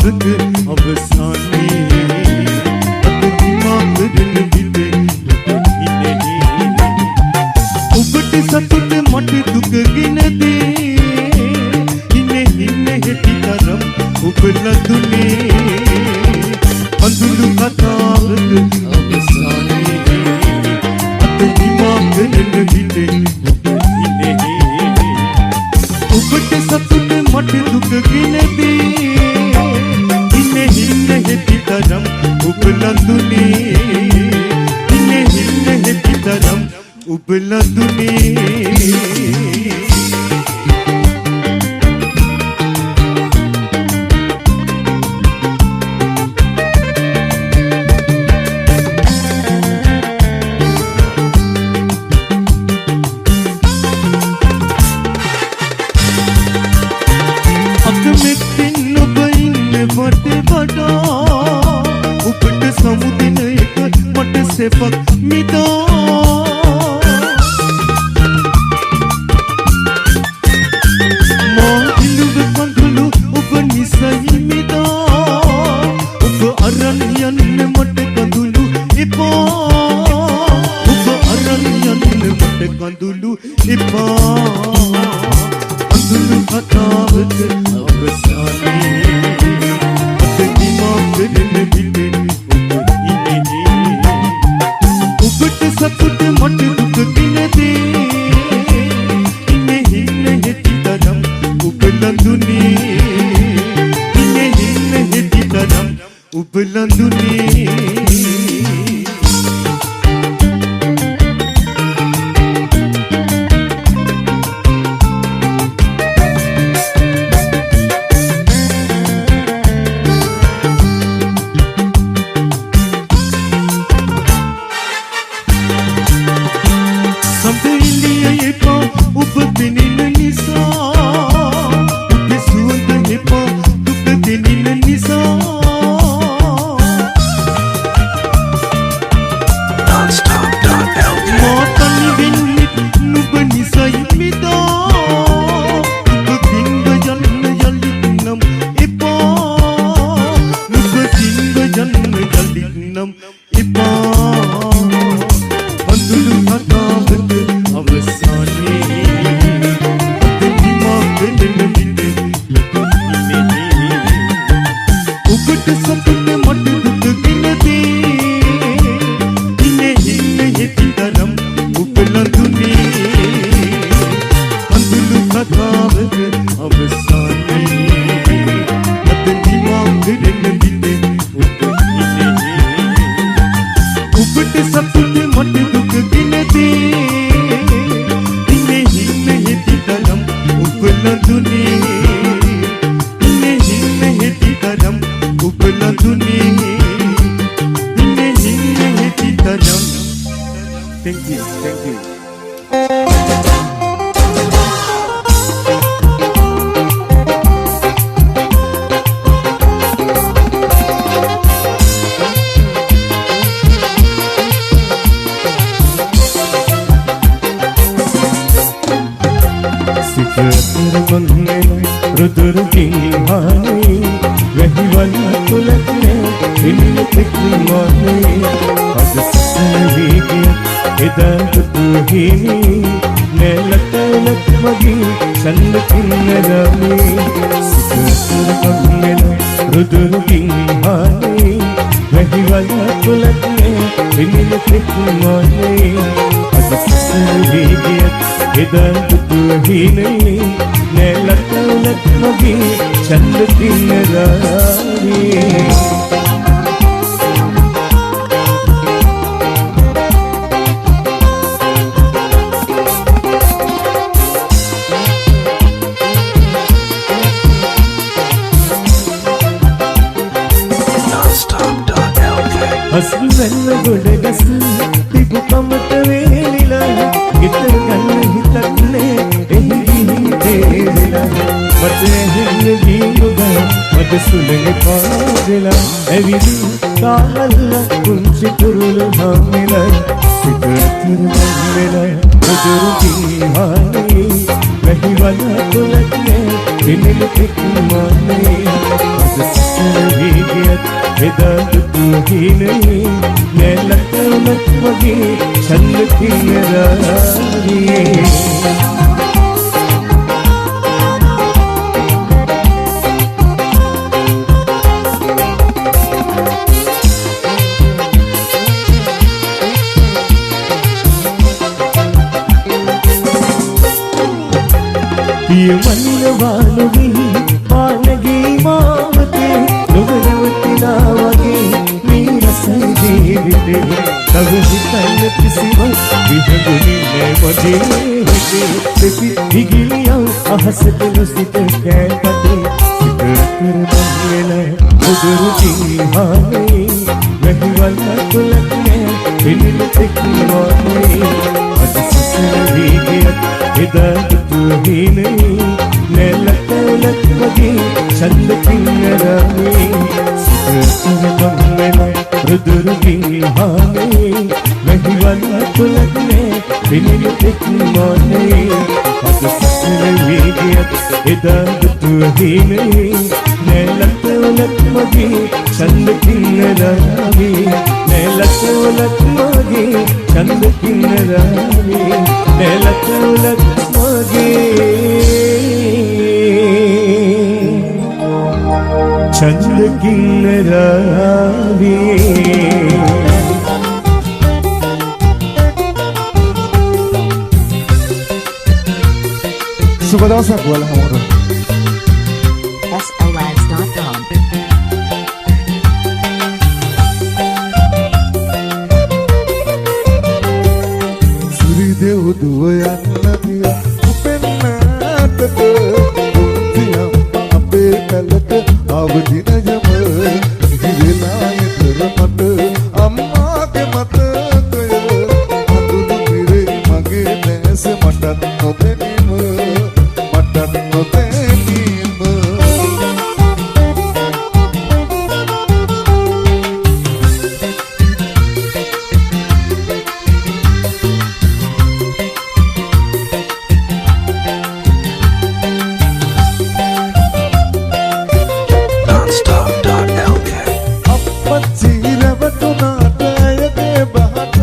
කතාවක අවසානයේ අතදිමා කරන විට ඔබට සතුට මට දුක ගෙන දේ ඉන්නේ හෙටි තරම් ඔබ ලදුනේ අඳුරු කතාවක අවසානයේ අතදිමා කරන විට ඔබට සතුට මට දුක ගෙන දේ ඉන්නේ හෙටි තරම් ඔබ ලදුනේ ඉන්නේ හෙටි තරම් ඔබ ලදුනේ ඔබට සමුදින එක මට සෙපක් මිදා මා ඉලුව කඳුළු ඔබ නිසයි මිදා ඔබ අරන් යන්න මට කඳුළු එපා ඔබ අරන් යන්න මට කඳුළු එපා අඳුරු කතාවක අවසානයේ ඔබට සතුට මට දුක ගෙන දේ ඉන්නේ හෙටි තරම් ඔබ ලඳුනේ ඉන්නේ හෙටි තරම් ඔබ ලඳුනේ පිළිල එක්මානේ අද සසරේ ගියත් එදා දුටු හිනේ නැලකමක් වගේ චන්ද කිනරාවේ මන්නවානුවී පානගේ මාවතේ නොවරවතිනා වගේ මේ රසයි ජීවිතේ තව හිතන්න කිසිවක් විහඳුනේ මගේ හිතේ දෙපි දිගිලියන් අහසට ලුසිත කෑපතේ සිත කරමං මුදුරු ජීහානේ වැහිවල් කුලක් නෑ පිළිල තෙක්වානේ අද සසරේ ගියත් එදා දුටු හිනේ නැලකලක් වගේ චන්ද කිනරාවේ සිත කරමං රුදුරු ගිහානේ වැහිවල් කුලක් නෑ පිළිල තෙක්වානේ අද සසරේ ගියත් එදා දුටු හිනේ නැලකලක් වගේ චන්ද කිනරාවේ නැලකලක් වගේ චන්ද කිනරාවේ නැලකලක් වගේ චන්ද කිනරාවේ සුබ දවසක් ඔයාලා හැමෝටම SOS.com සුරි දෙව් දුව යන්න දිය උපෙන්නාට දුන්තියම් අපේ කලට අවදින යම දිවිලා යතර මට අම්මාගේ මතකය අඳුළු පිරේ මගේ නැස මටත් නොදෙනීම මටත් නොදෙනීම Nonstop.lk අප්පච්චි රැවටුනාට ඇයගේ බහට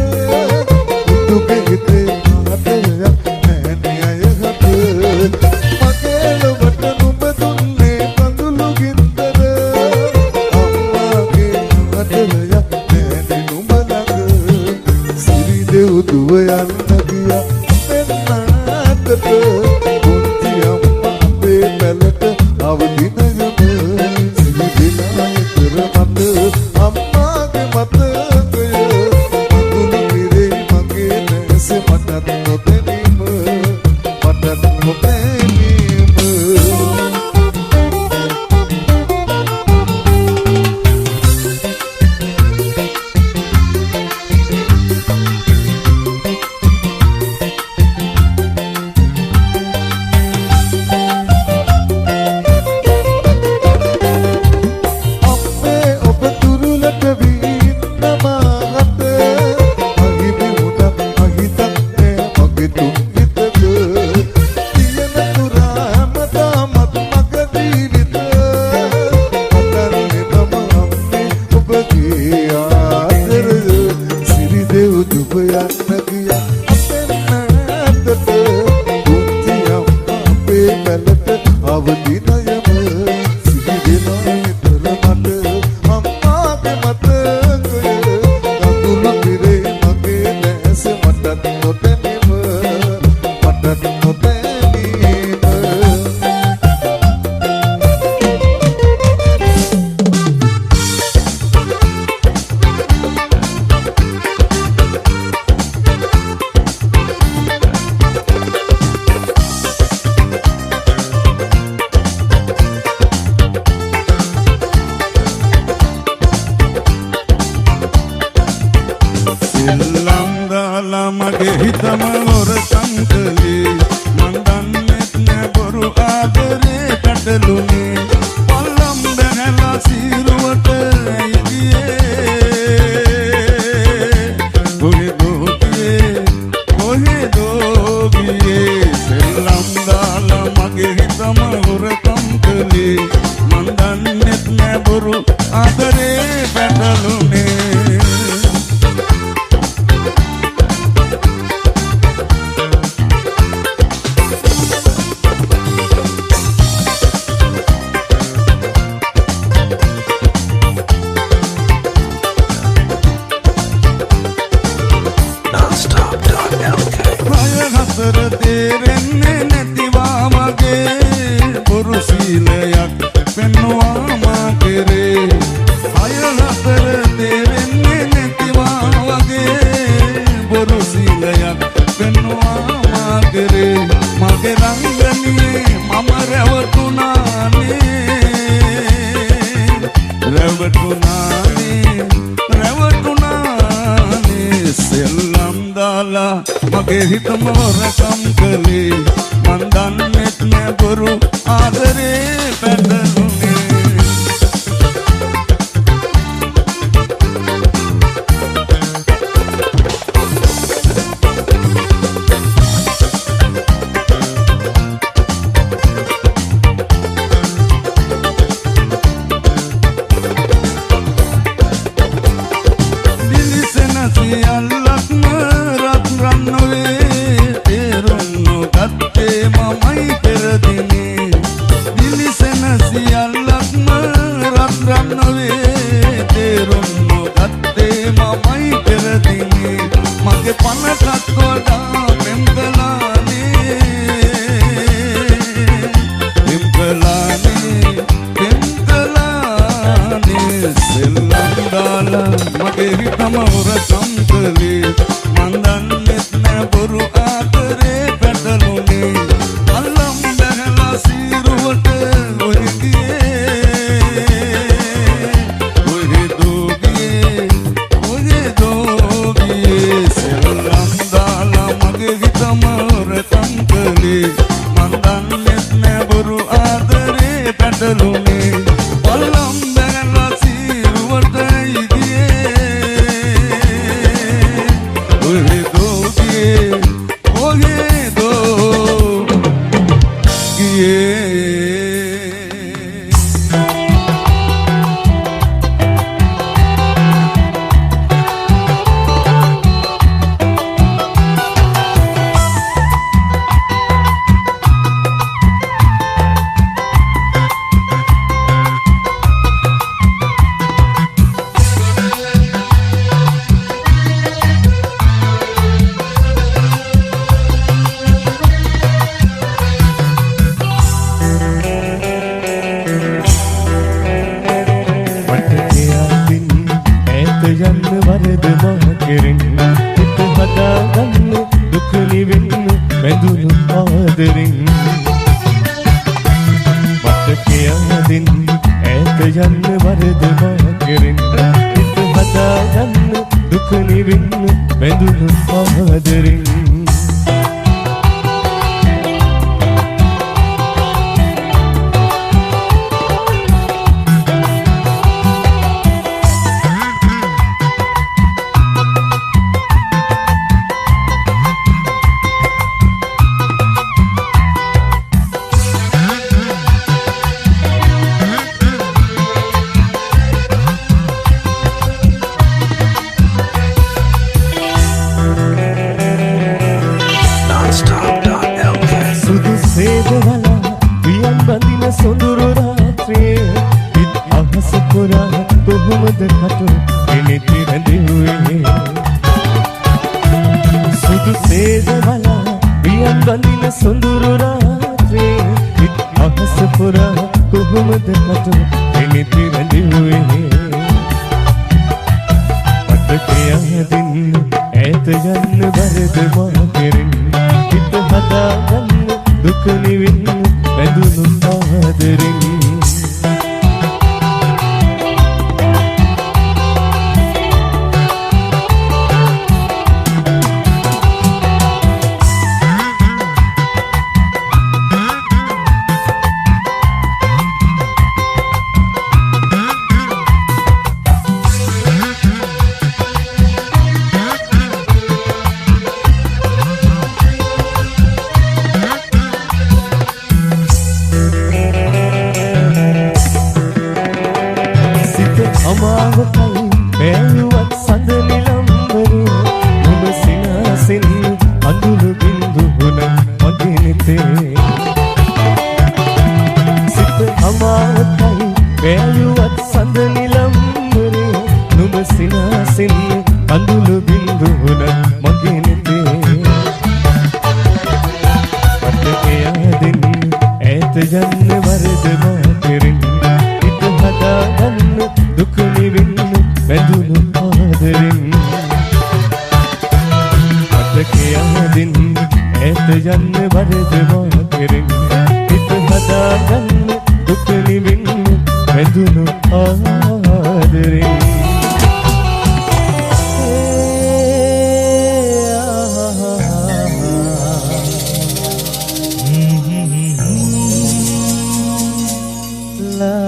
උතුගේ හිතේ ආතයක් නෑනේ අයහට මගේ ලොවට නුඹ දුන්නේ කඳුළු ගින්දර අම්මාගේ ආතයක් නෑනේ නුඹ ළඟ සිරි දෙව් දුව යන්න ගියා පෙන්නාටට පුංචි අම්මා අපේ පැලට අවදින අම්මාගේ මතකය මඟුලු පිරේ මගේ නැස මටත් නොදැනීම මටත් නොදැනීම හිතම හොරකම් කළේ මන් දන්නෙත් නෑ බොරු ආදරේ පැටළුනේ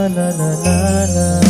la la la la.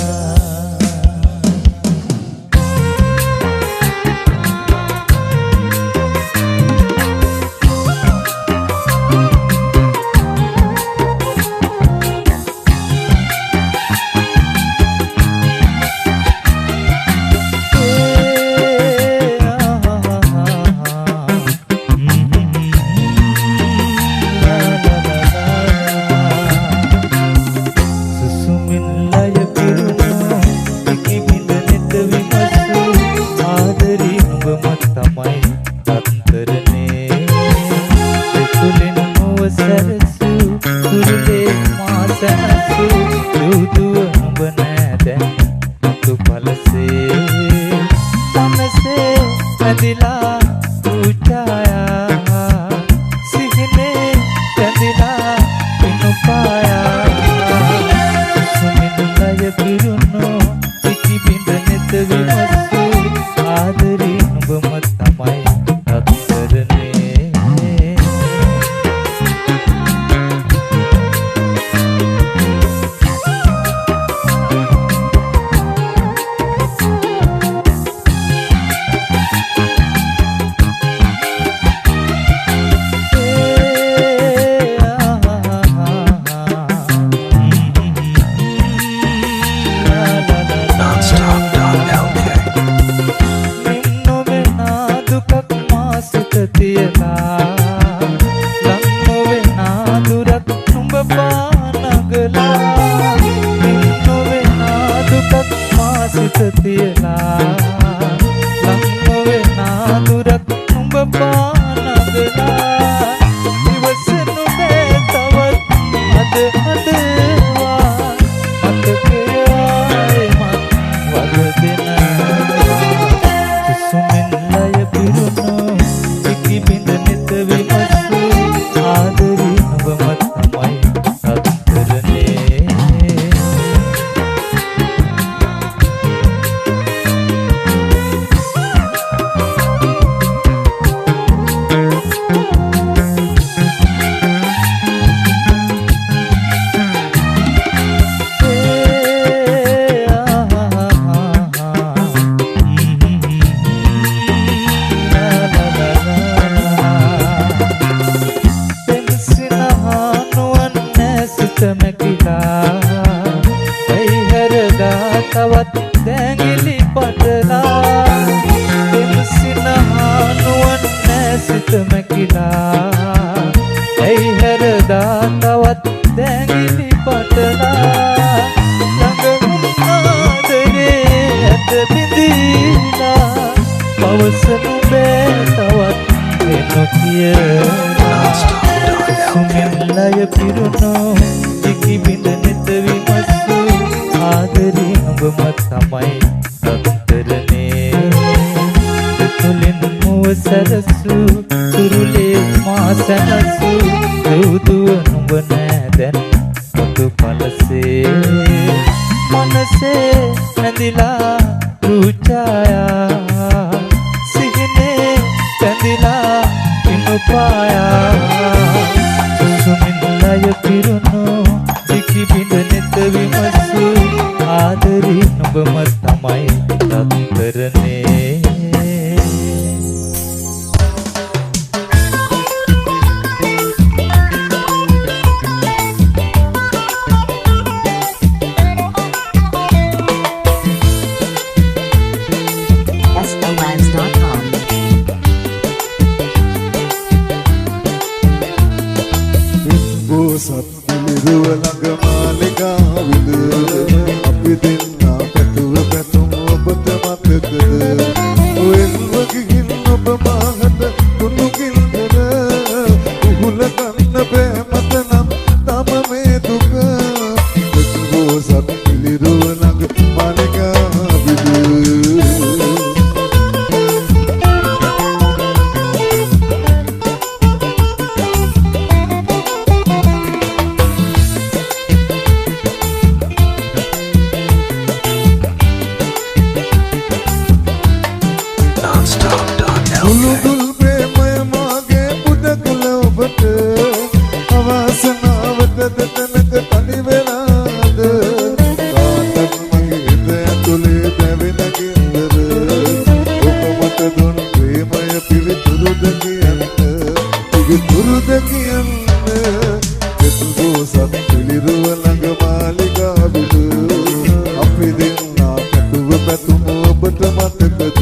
එතුගෝසත් පිළිරුව ළඟ මාලිගාවිල අපි දෙන්නා කටුව පැතුම ඔබට මතකද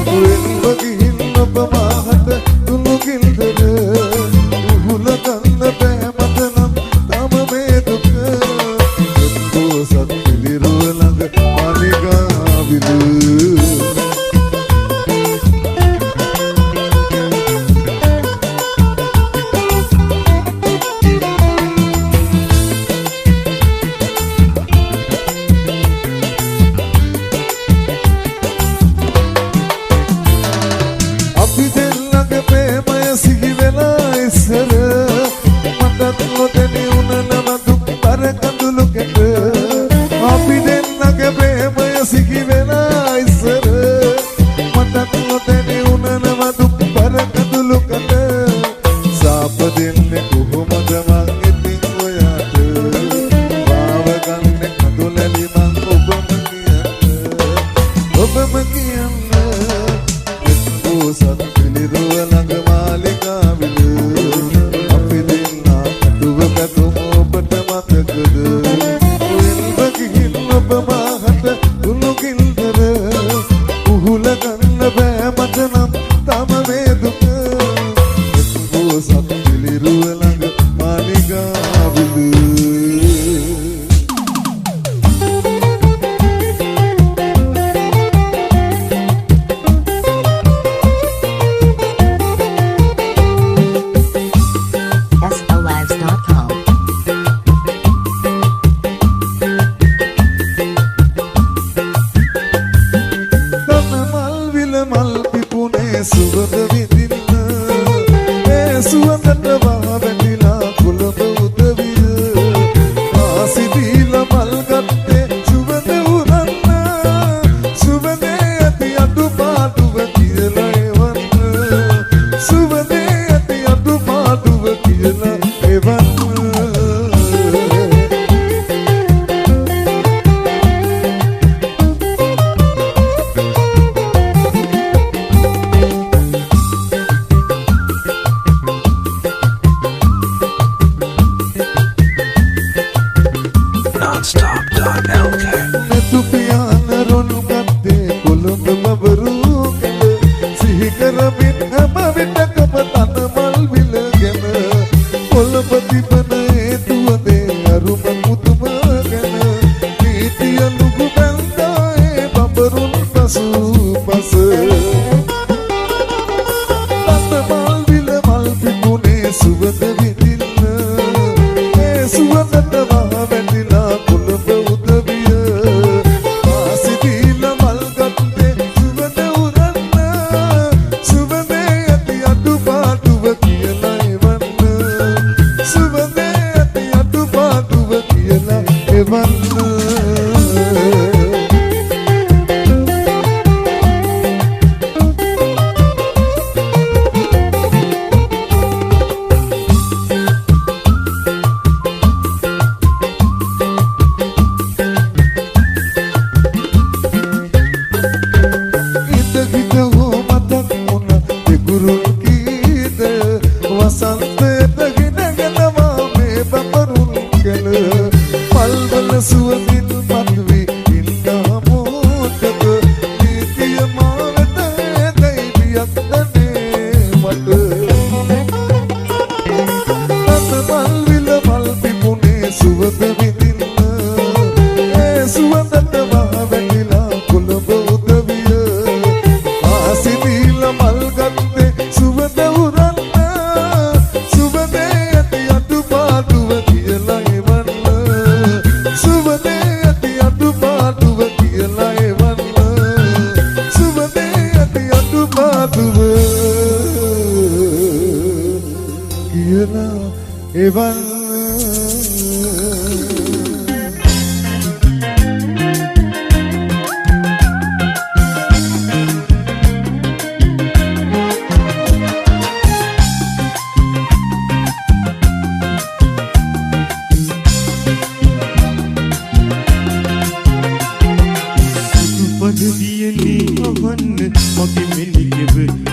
වෙන්ව ගිහින් ඔබ මාහට තුළු ගිල්දර උහුල ගන්න බෑ මට නම් තම මේ දුක එතුගෝසත් පිළිරුව ළඟ මාලිගාවිල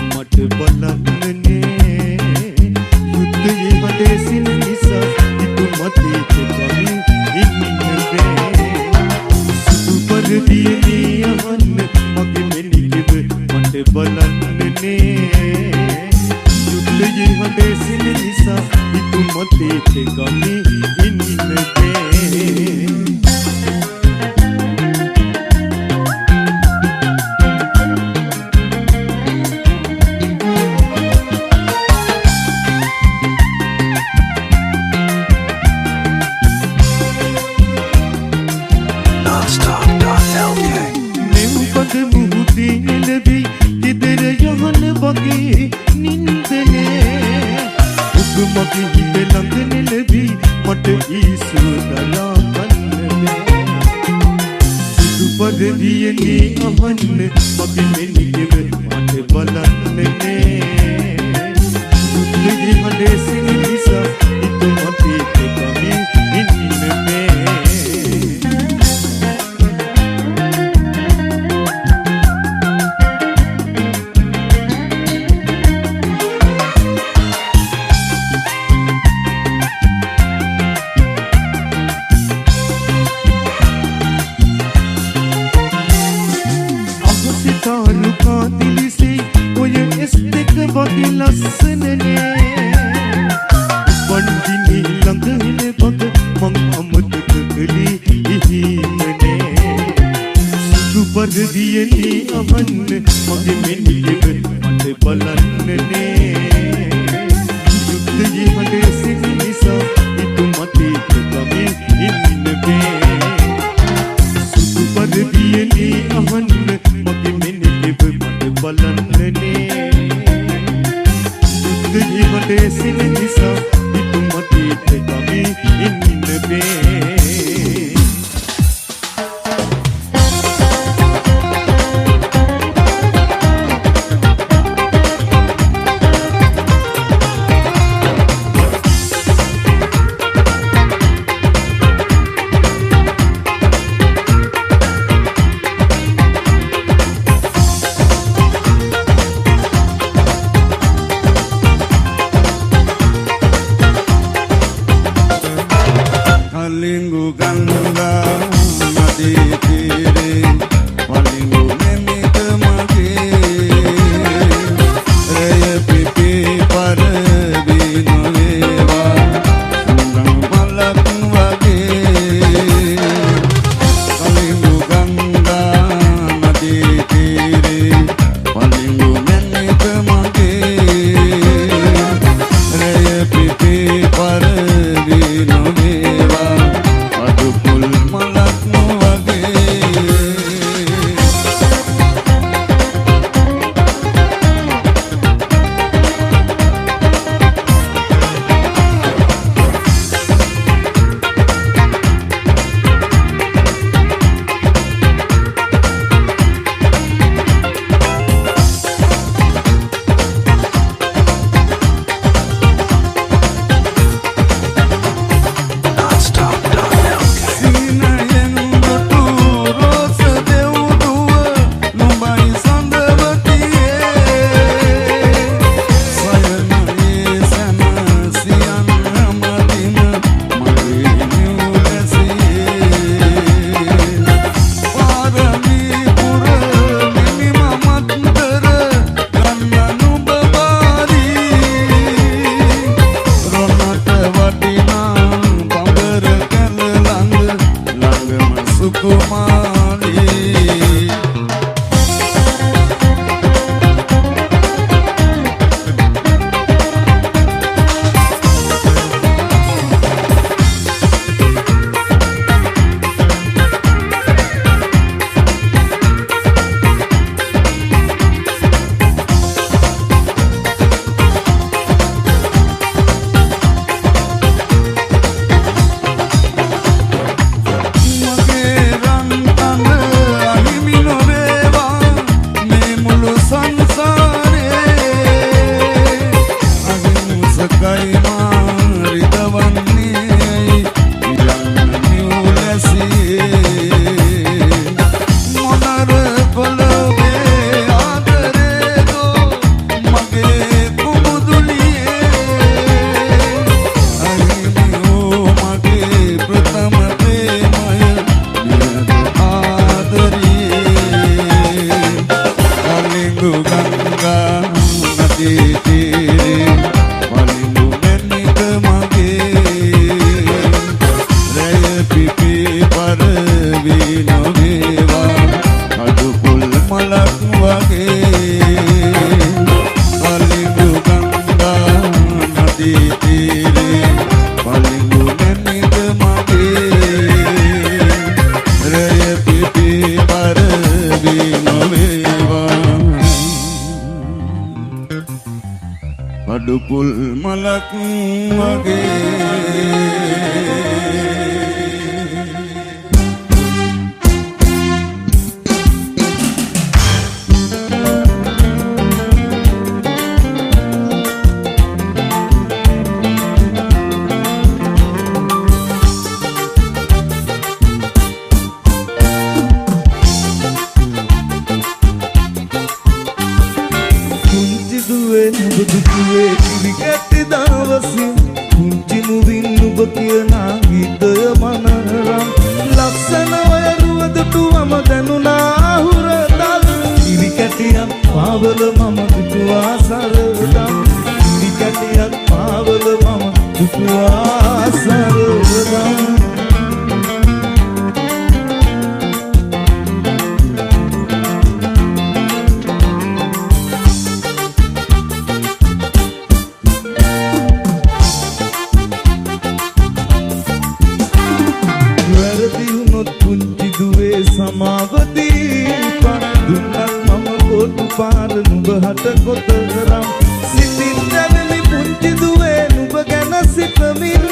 මට බලන්නනේ යුද්ධයේ හදේ සින ගමි ඉන්නකේ මෙව්පද මුහුදේ එළවි ගෙදර යහන වගේ නින්දනේ ඔබ මගේ හිත ළඟ නෙළවි මට ඊසුදලා ගන්න සුදු පරිදියනේ අහන්න මගේ මෙනිගෙව මට බලන්නනේ සුදුගේ හඬේ සින නිසා හිත මතේ කමි ඉන්නනේ तारुका दिल से कोई इस्तिक वगी लसनने बंदिनी लंगने बग मंग अमत कली इहीमने सुदु पर दिए नी अमन मगे मेनी के मत बलनने युद्ध ये हले सिनी सा इतु मते कमी इनबे सुदु पर दिए नी अमन බලන්නනේ දුක්ගේ හඬේ සින නිසා පිටු මතේ කමි ඉන්නබේ ගොඩක් වගේ දුදුවේ කිරිකැටි දවසින් කුංචි මුවින් නුඹ කියනා ගීතය මනරම් ලස්සන ඔය රුවදුටුවම දැනුණා හුරතල් කිරිකැටියක් පාවල මම දුටුවා සරදම් කිරිකැටියක් පාවල මම දුටුවා සරදම් පාර නුඹ හට කොතරම් සිතින් දැවෙමි පුංචි දුවේ නුඹ ගැන සිතමින්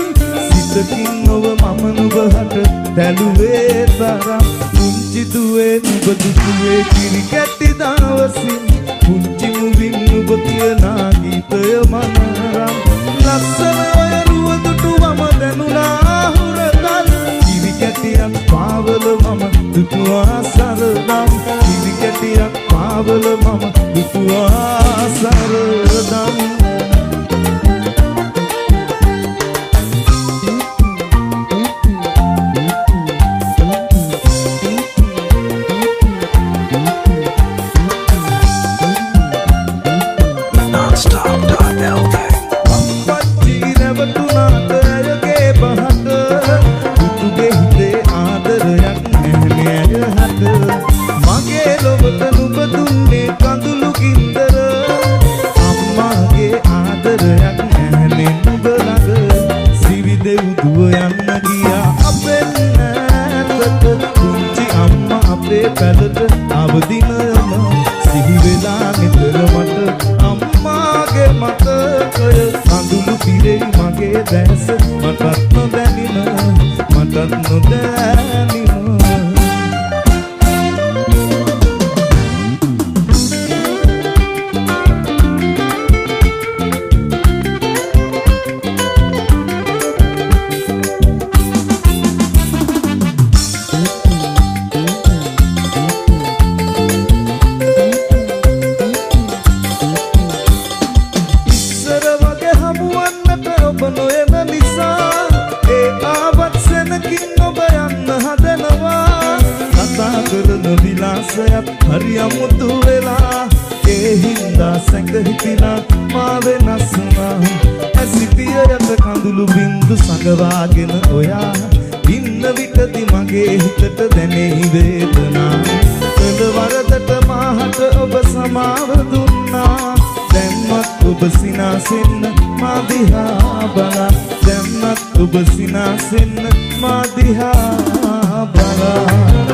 සිතකින් නොව මම නුඹ හට බැලුවේ තරම් පුංචි දුවේ නුඹ දුටුවේ කිරිකැටි දවසින් පුංචි මුවින් නුඹ කියනා ගීතය මනරම් ලස්සන ඔය රුවදුටුවම දැනුණා හුරතල් කිරිකැටියක් පාවල මම දුටුවා සරදම් කිරිකැටියක් පාවල මම දුටුවා සරදම් Nonstop.lk පච්චි රැවටුනාට ඇයගේ පහට දුටුගේ හිතේ ආදරයක් නැහැනේ ඇය හට මගේ ලොවට නුඹ දුන්නේ කඳුළු ගින්දර අම්මාගේ ආදරයක් නැහැනේ නුඹ ළඟ සිවිදෙව් දුව යන්න ගියා අපෙන් ඈතට පුංචි අම්මා අපේ පැලට අවදිනම සිහි වෙලා නිතර මට අම්මාගේ මතකය කඳුළු පිරෙයි මගේ දැස මටත් නොදැනින මටත් නොදැනින හරි අමුතු වෙලා ඒ හින්දා සැක හිතිලා මා වෙනස් වුණා ඇසිතිය යට කඳුළු බින්දු සඟවාගෙන ඔයා ඉන්න විටදි මගේ හිතට දැනෙහි වේදනා කළ වරදට මාහට ඔබ සමාව දුන්නා දැන්වත් ඔබ සිනාසෙන්න මා දිහා බලා දැන්වත් ඔබ සිනාසෙන්න මා දිහා බලා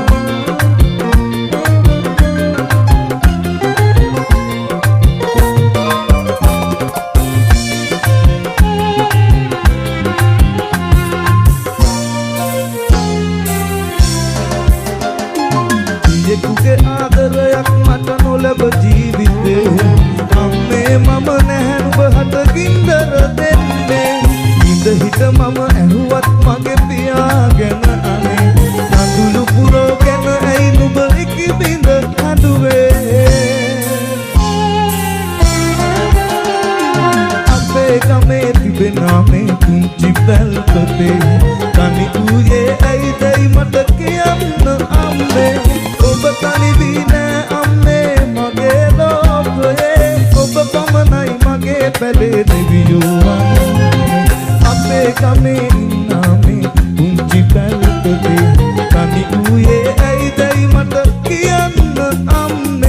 කුගේ ආදරයක් මට නොලැබ ජීවිතේ අම්මේ මම නැහැ නුඹ හට ගින්දර දෙන්නේ ඉඳ හිට මම ඇහුවත් මගේ පියාගෙන අනේ කඳුළු පුරෝගෙන ඇයි නුඹ ඉකි බිඳ හඬුවේ අපේ ගමේ තිබෙනා මේ පුංචි පැල්පතේ තනි ඌයේ ඇයිදයි මට කියන්න අම්මේ ඔබ තනි වී නෑ අම්මේ මගේ ලෝකයේ ඔබ පමණයි මගේ පැලේ දෙවියෝ අපේ ගමේ ඉන්නා මේ පුංචි පැල්පතේ තනි ඌයේ ඇයිදයි මට කියන්න අම්මේ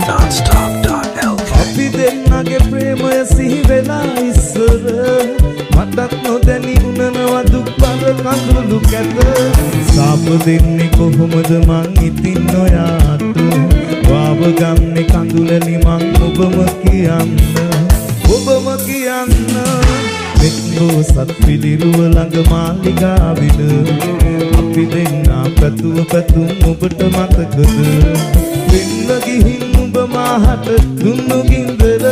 Nonstop.lk ප්‍රේමය සිහි වෙලා ඉස්සර මටත් නොදැනි උනනවා දුක් බර කඳුළු කැත සාප දෙන්නේ කොහොමද මං ඉතින් ඔයාට වාව ගන්නේ කඳුළනි මං ඔබම කියන්න මෙත්නෝ සත් පිළිරුව ළඟ මාලිගාවිල අපි දෙන්නා පැතුව පැතුම් ඔබට මතකද වෙන්න ගිහින් ඔබ මාහට දුන්නු ගින්දර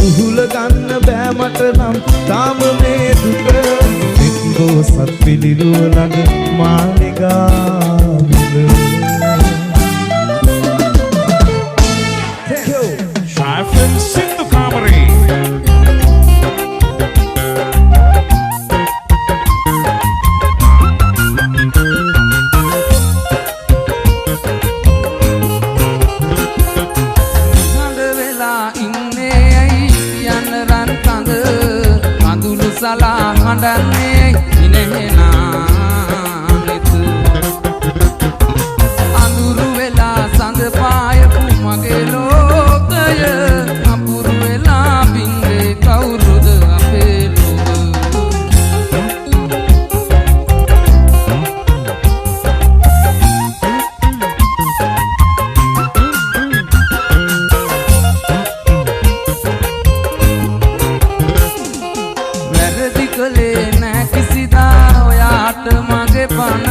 උහුල ගන්න බෑ මට නම් තාම මේ දුක මෙත්නෝ සත් පිළිරුව ළඟ මාලිගාවිල Shafin Sindhu Kamari. හඬන්නේ ඉනෙහෙනානෙත අඳුරු වෙලා සඳ පායපු මගේ ලෝකය අපුරු වෙලා බින්දේ කවුරුද අපේ මගේ පන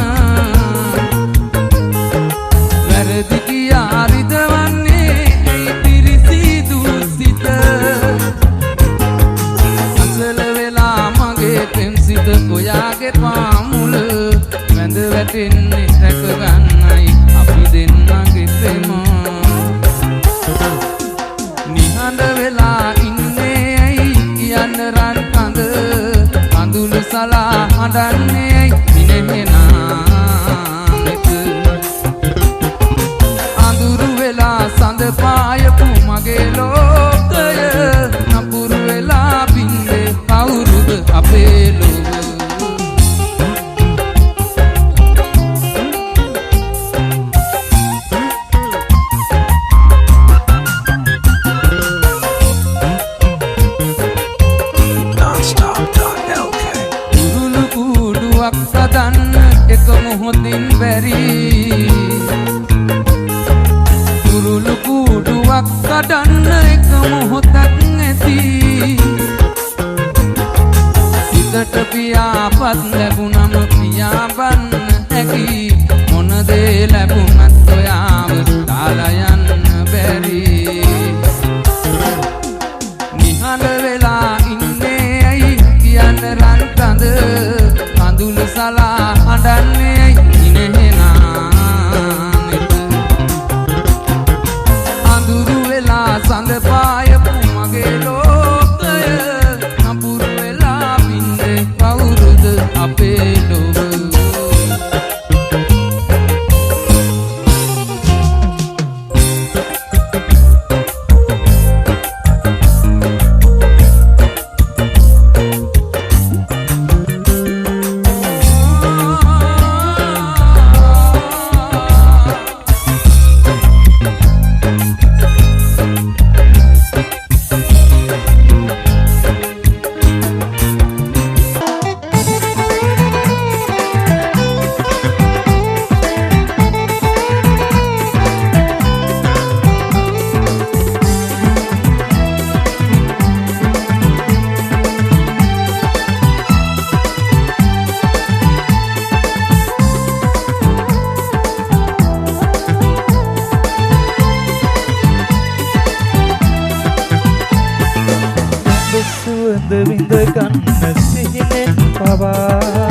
වැරදි කියා රිදවන්නේ ඇයි පිරිසිදු සිත අසල වෙලා මගේ පෙම්සිත ඔයාගේ පාමුල වැඳ වැටෙන්නේ රැක ගන්නයි අපි දෙන්නගේ ප්‍රේම නිහඬ වෙලා ඉන්නේ ඇයි කියන්න රන් කඳ කඳුළු සලා හඬන්නේ අඳුරු වෙලා සඳ පායපු මගේ ලෝකය නපුරු වෙලා බින්දේ කවුරුද අපේ සදන්න එක මොහොතින් බැරි කුරුළු කූඩුවක් කඩන්න එක මොහොතක් ඇති සිතට පියාපත් ලැබුණම පියාඹන්න හැකි මොන දේ ලැබුණත් ඔයාව දාලා යන්න බැරි නිහඬ වෙලා ඉන්නේ ඇයි කියන්න රන් කඳ කඳුළු සලා හඬන්නේ ඉනෙහෙනානෙත අඳුරු වෙලා සඳ පායපු මගේ ලෝකය නපුරු වෙලා බින්දේ කවුරුද අපේ විඳ ගන්න සිහිනෙන් පවා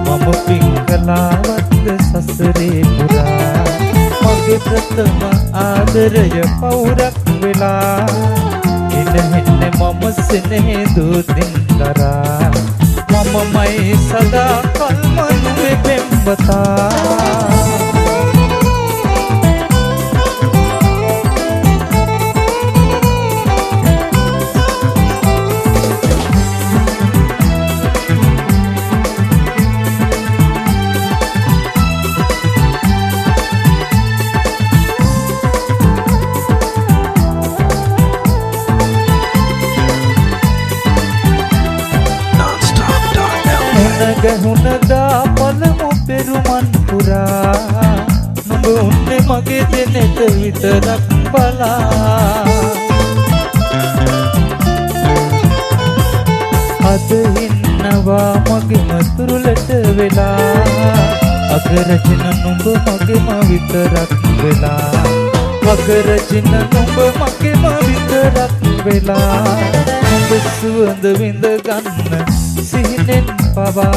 මම පිංකලාවත්ද සසරේ පුරා මගේ ප්‍රථම ආදරය පවුරක් වෙලා ඉනෙහෙන්නේ මම සෙනෙහි දුතින් කරා මමමයි සදා කල්මනුවේ පෙම්වතා ගැහුණදා පළමු පෙරුමන් පුරා නුඹ උන්නේ මගේ දෙනෙත විතරක් බලා අද ඉන්නවා මගේ මතුරුලට වෙලා අගරචන නුඹ මගේම විතරක් වෙලා අගරචන නුඹ මගේම විතරක් වෙලා නුඹ සුවඳ විඳ ගන්න සිහිනෙන් පවා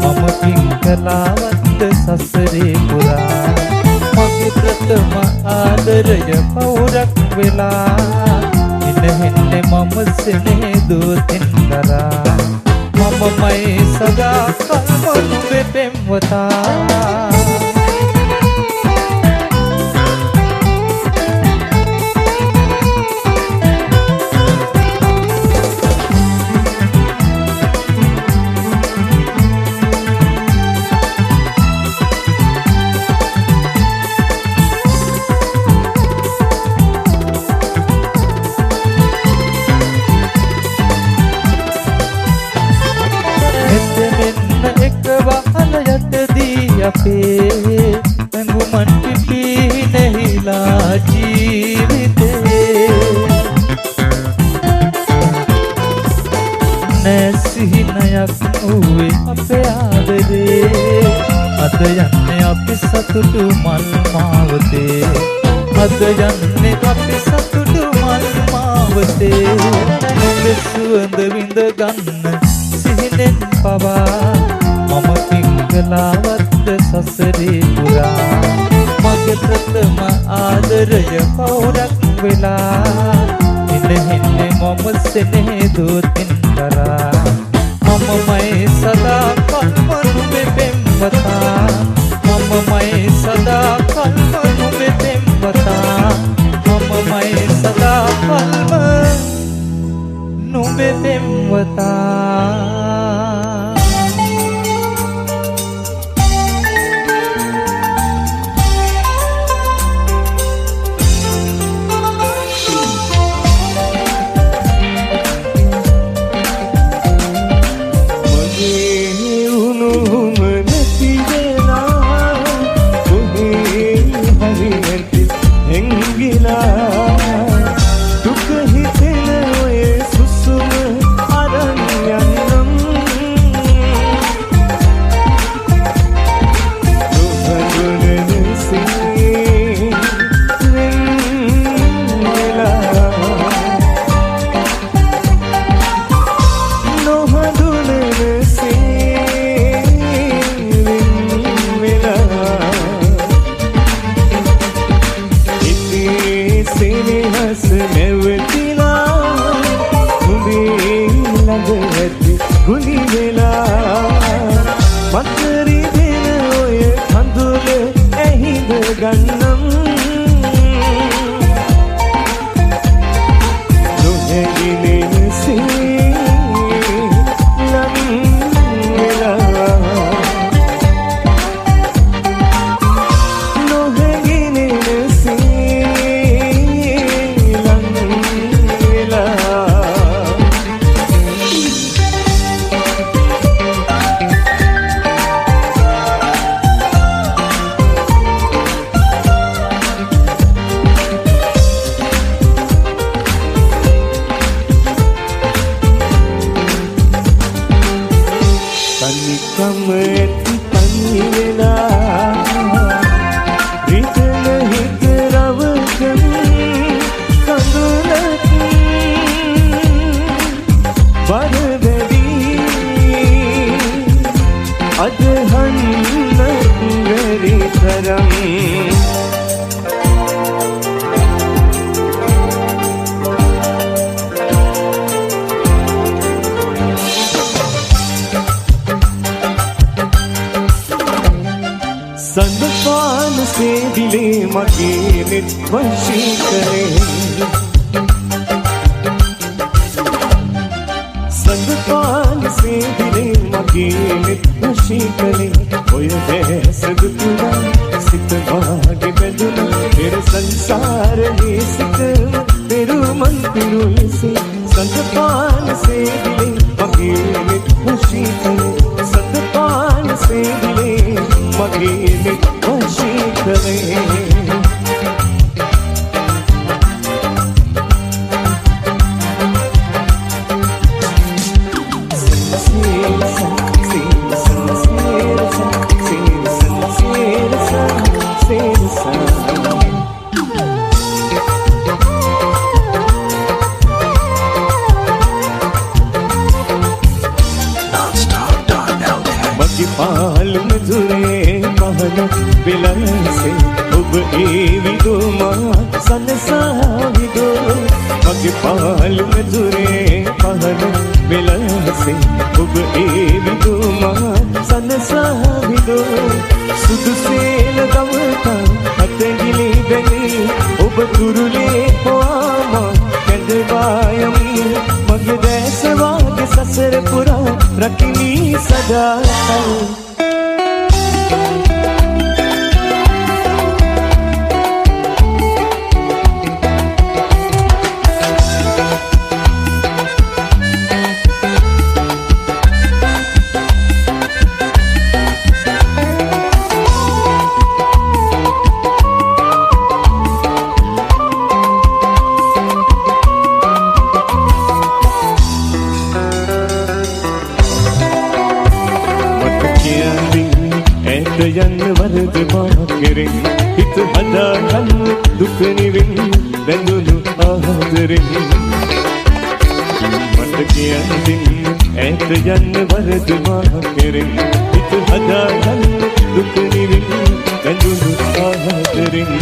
මම පින් කලාවත්ද සසරේ පුරා මගේ ප්‍රථම ආදරය පවුරක් වෙලා ඉනෙන්නේ මම සෙනේ දෝතින් කරා මමමයි සදා කල්ම නුඹේ පෙම්වතා අපේ ඇඟුමන් පිපි නැහිලා ජීවිතේ නැසිහිනයක් නුවේ අපේ ආදරේ අද යන්නේ අපි සතුටු මල් මාවතේ අද යන්නේ අපි සතුටු මල් මාවතේ නුඹේ සුවඳ විඳ ගන්න සිහිනෙන් පවා මම පිංගලාවත්ද සසරේ පුරා මගේ ප්‍රථම ආදරය පවුරක් වෙලා ඉනෙන්නේ මම සෙනේ දෝතින් කරා මමමයි සදා කල්ම නුඹේ පෙම්වතා මමමයි සදා කල්ම නුඹේ පෙම්වතා මමමයි සදා කල්ම නුඹේ පෙම්වතා संग पान से दिले मगे खुशी करे පාලු මధుරේ පහන විලසේ ඔබ ඒ විදුමා සනසාවිදෝ මගේ පාලු මధుරේ පහන විලසේ ඔබ ඒ විදුමා සනසාවිදෝ සුදු සේල දවතා අතගිලි බැලි ඔබ කුරුලේ හොාම කැඳවායමි මගේ දැස වාගේ සසර පුරා රකිමි සදා යන්න වරද මා කෙරෙන් හිත හදාගන්න දුක නිවෙන් බැඳුණු ආදරෙන් මට කියන්න ඈත යන්න වරද මා කෙරෙන් හිත හදාගන්න දුක නිවෙන් බැඳුණු ආදරෙන්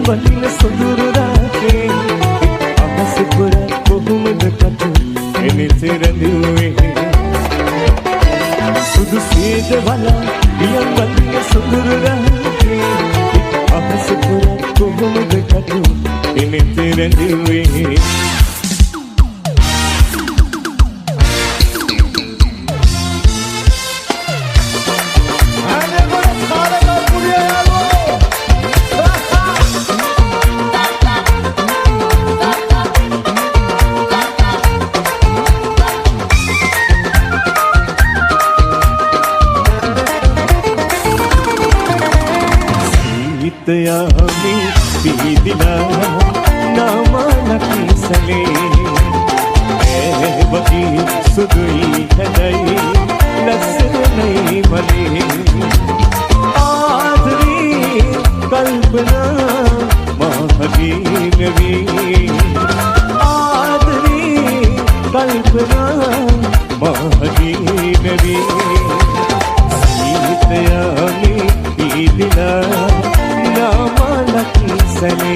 වටින සොඳුරු රාත්‍රේ අහස පුර කොහොමද කටු එනිත රැඳුවේ සුදු සීද වලා පියන් වටින සොඳුරු රාත්‍රේ අහස පුර කොහොමද කටු එනිත රැඳුවේ यामी पीदिला नामानकी सले ए बगी सुदुई हदई लसनई मले आदरी कल्पना महगी नवी आदरी कल्पना महगी नवी सीतयामी पीदिला नामानकी सले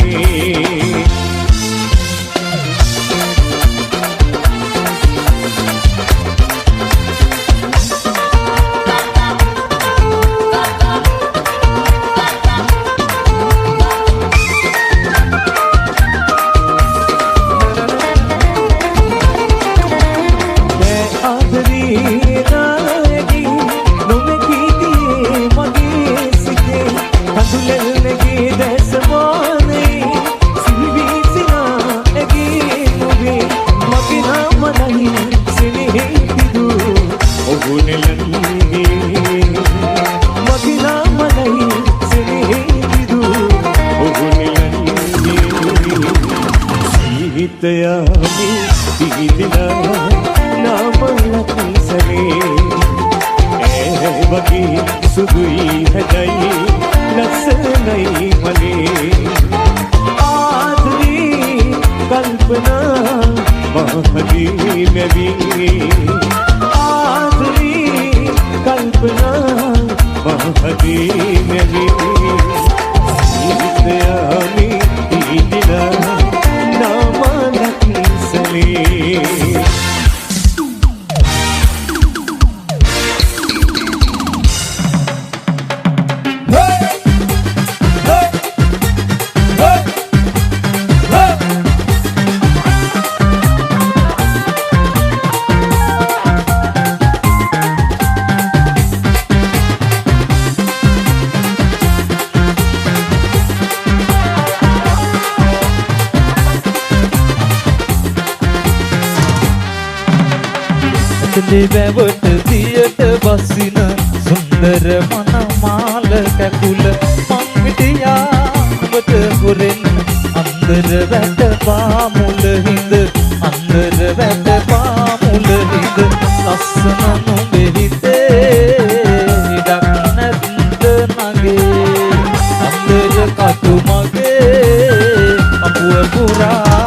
यामी पीदिला नामानकी सले ए बगी सुदुई हदई लसनई मले आदरी कल्पना महगी नवी आदरी कल्पना महगी नवी यामी पीदिला नामानकी सले ඇතුලේ වැවට දියට බසින සුන්දර මනමාල කැකුල මං හිටියා ඔබට හොරෙන් අන්දර වැට පාමුල හිඳ අන්දර වැට පාමුල හිඳ ලස්සන නුඹේ හිතේ ඉඩක් නැත්ද නගේ අන්දර කටු මගේ අපුව පුරානේ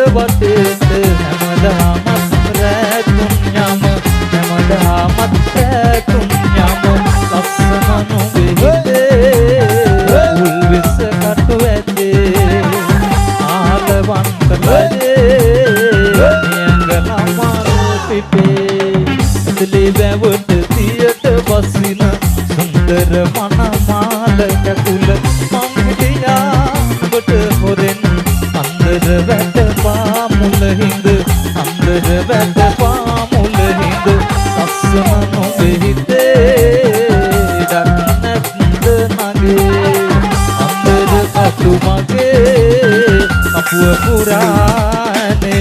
වටේට හැමදාමත් රැතුම් යම හැමදාමත් රැතුම් යම ලස්සන නුඹේ හිතේ උල් විස කටු ඇතේ ආලවන් කලේ නියංගලම පිපේ ඇතුලේ වැවට තියට බසින සුන්දර මනමාල කැකුල මං හිටියා ඔබට හොරෙන් අන්දර වැට පාමුල හිඳ අන්දර වැට පාමුල හිඳ ලස්සන නුඹේ හිතේ ඉඩක් නැත්ද නගේ අන්දර කටු මගේ අපුව පුරානේ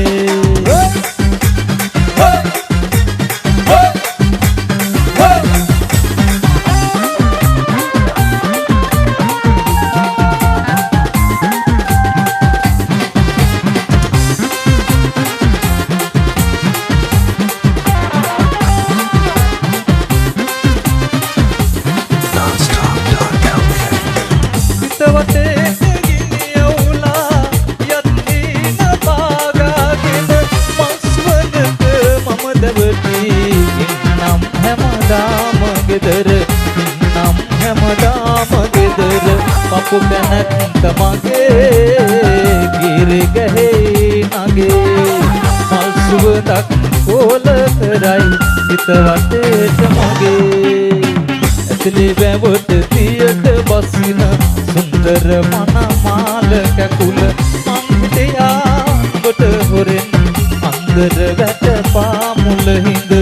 පපු කැනත් මගේ ගිරි ගහේ නගේ මල් සුවඳක් කොල කරයි හිත වටේට මගේ ඇතුලේ වැවට තියට බසින සුන්දර මනමාල කැකුල මං හිටියා ඔබට හොරෙන් අන්දර වැට පාමුල හිඳ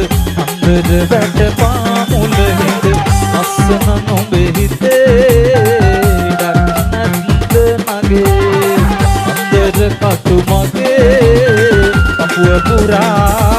අන්දර වැට පාමුල හිඳ ලස්සන නුඹේ හිතේ අන්දර කටු මගේ අපුව පුරා